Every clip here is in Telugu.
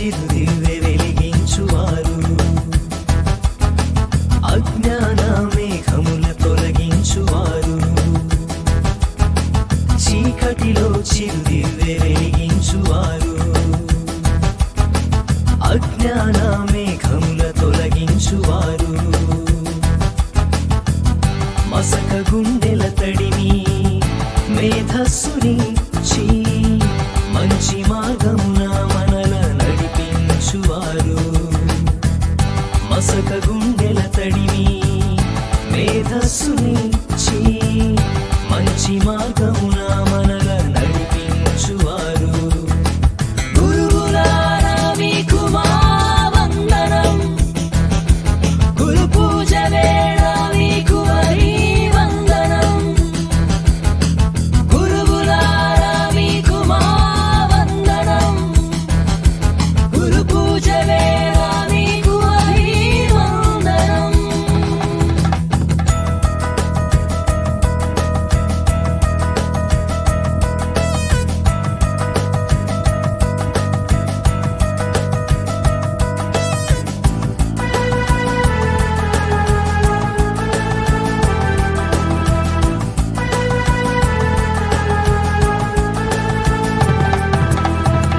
చిరుదివ్వె వెలిగించువారు, అజ్ఞాన మేఘముల తొలగించువారు, చీకటిలో చిరుదివ్వె వెలిగించువారు, అజ్ఞాన మేఘముల తొలగించువారు, మసక గుండెల తడిమి మేధస్సునిచ్చి మంచి మార్గమున మనల నడిపించువారు, మసక గుండెల తడిమి మేధస్సునిచ్చి మంచి మార్గమున మనల నడిపించువారు. గురువులారా మీకు మా వందనం, గురు పూజ వేళ మీకు వందనం, గురువులారా మీకు మా వందనం, గురు పూజ వేళ మీకు వందనం.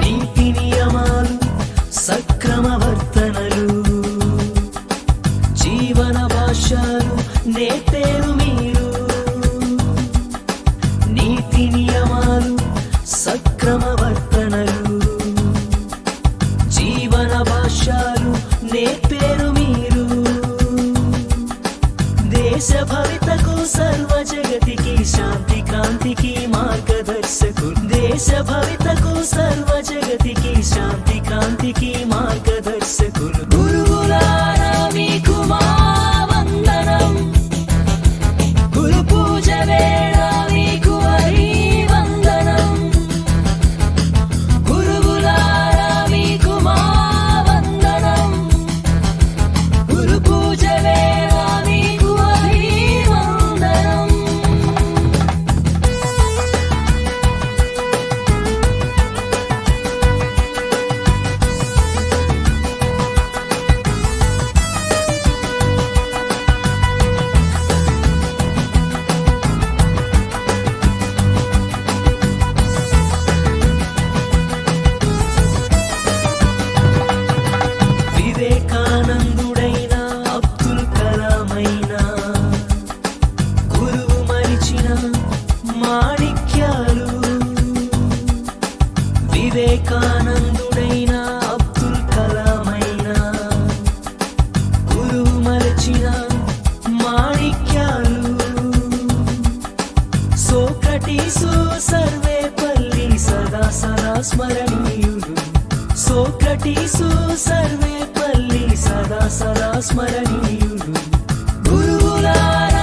నీతి నియమాలు సక్రమవర్తనలు జీవన భాష్యాలు నేర్పేరు మీరు, నీతి నియమాలు సక్రమవర్తనలు జీవన భాష్యాలు నేర్పేరు మీరు, దేశ భవితకు సర్వ జగతికి శాంతి కాంతికి మార్గదర్శకులు, దేశ భవితకు సర్వ జగతికి శాంతి కాంతికి మార్గదర్శకులు. గురువులారా మీకు మా వందనం, గురు పూజ వేళ మీకు వందనం, గురువులారా మీకు మా వందనం, గురు పూజ వేళ మీకు వందనం. వివేకానందుడైన అబ్దుల్ కలామైన గురువు మరిచిన మాణిక్యాలు, వివేకానందుడైన అబ్దుల్ కలామైన గురువు మరిచిన మాణిక్యాలు, సోక్రటీసు సర్వేపల్లి సదా సదా స్మరణీయులు, సోక్రటీసు సర్వేపల్లి సదా సదా స్మరణీయులు. గురువులారా